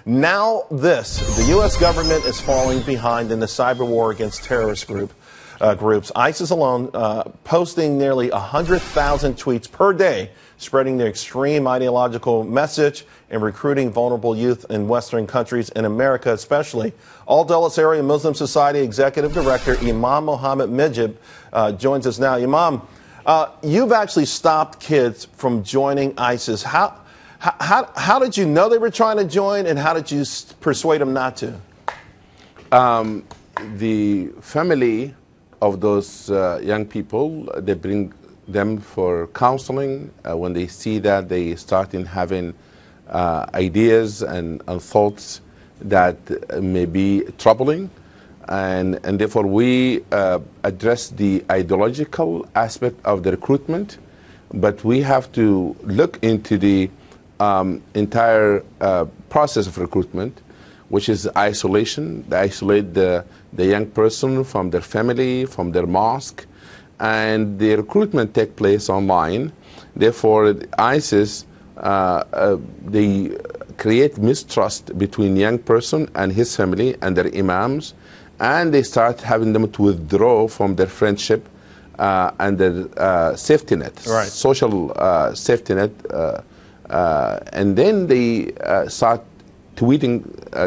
Now this, the U.S. government is falling behind in the cyber war against terrorist groups. ISIS alone posting nearly 100,000 tweets per day, spreading their extreme ideological message and recruiting vulnerable youth in Western countries, in America especially. All Dulles Area Muslim Society Executive Director Imam Mohamed Magid joins us now. Imam, you've actually stopped kids from joining ISIS. How did you know they were trying to join, and how did you persuade them not to? The family of those young people, they bring them for counseling. When they see that, they start in having ideas and thoughts that may be troubling. And therefore we address the ideological aspect of the recruitment, but we have to look into the entire process of recruitment, which is isolation. They isolate the young person from their family, from their mosque, and the recruitment takes place online. Therefore, ISIS, they create mistrust between young person and his family and their imams, and they start having them to withdraw from their friendship and their safety net, right, social safety net, and then they start tweeting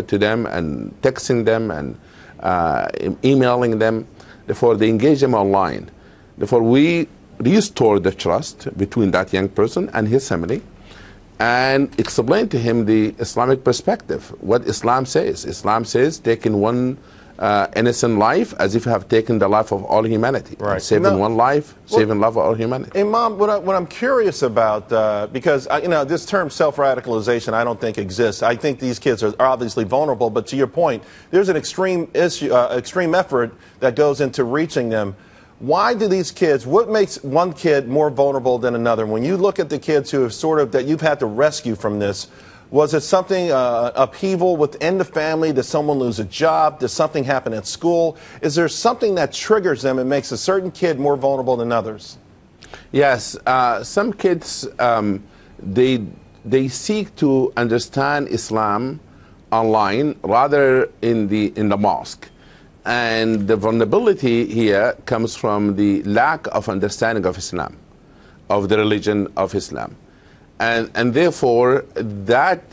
to them and texting them and emailing them. Therefore, they engage them online. Therefore, we restore the trust between that young person and his family and explain to him the Islamic perspective, what Islam says. Islam says taking one innocent life as if you have taken the life of all humanity. Right. Saving one life, saving life of all humanity. Imam, what I'm curious about, because this term self-radicalization I don't think exists. I think these kids are obviously vulnerable, but to your point, there's an extreme effort that goes into reaching them. Why do these kids, what makes one kid more vulnerable than another? When you look at the kids who have that you've had to rescue from this, was it something, upheaval within the family? Did someone lose a job? Did something happen at school? Is there something that triggers them and makes a certain kid more vulnerable than others? Yes, some kids, they seek to understand Islam online rather in the mosque. And the vulnerability here comes from the lack of understanding of Islam, of the religion of Islam. And therefore, that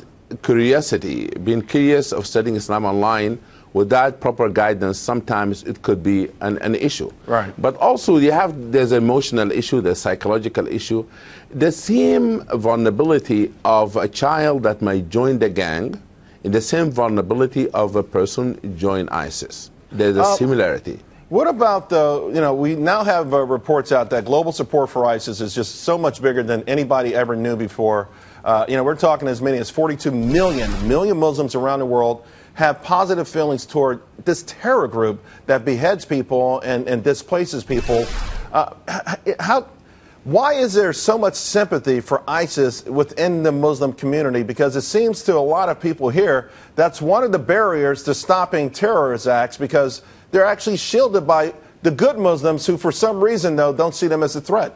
curiosity, being curious of studying Islam online without proper guidance, sometimes it could be an issue. Right. But also, there's an emotional issue, there's psychological issue. The same vulnerability of a child that might join the gang, and the same vulnerability of a person join ISIS. There's a similarity. What about we now have reports out that global support for ISIS is just so much bigger than anybody ever knew before. We're talking as many as 42 million Muslims around the world have positive feelings toward this terror group that beheads people and displaces people. Why is there so much sympathy for ISIS within the Muslim community? Because it seems to a lot of people here that's one of the barriers to stopping terrorist acts, because they're actually shielded by the good Muslims who, for some reason, though, don't see them as a threat.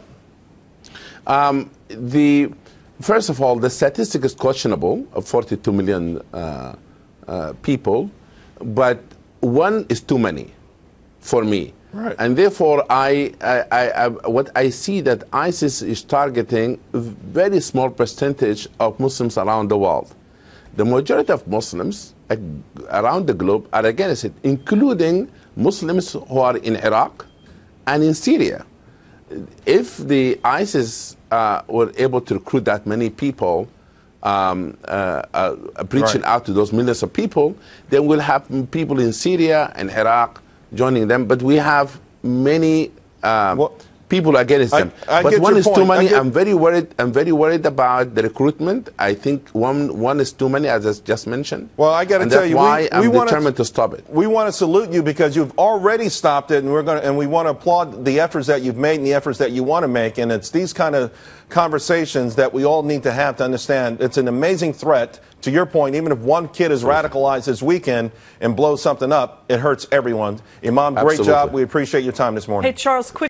First of all, the statistic is questionable of 42 million people, but one is too many for me. Right. And therefore, what I see that ISIS is targeting a very small percentage of Muslims around the world. The majority of Muslims around the globe are against it, including Muslims who are in Iraq and in Syria. If the ISIS were able to recruit that many people, reaching out to those millions of people, then we'll have people in Syria and Iraq joining them. But we have many people against them. But one is too many. I'm very worried. I'm very worried about the recruitment. I think one is too many, as I just mentioned. Well, I got to tell you, why I'm determined to stop it. We want to salute you because you've already stopped it, and we want to applaud the efforts that you've made and the efforts that you want to make. And it's these kind of conversations that we all need to have to understand it's an amazing threat. To your point, even if one kid is radicalized this weekend and blows something up, it hurts everyone. Imam, great job. We appreciate your time this morning. Hey, Charles, quick.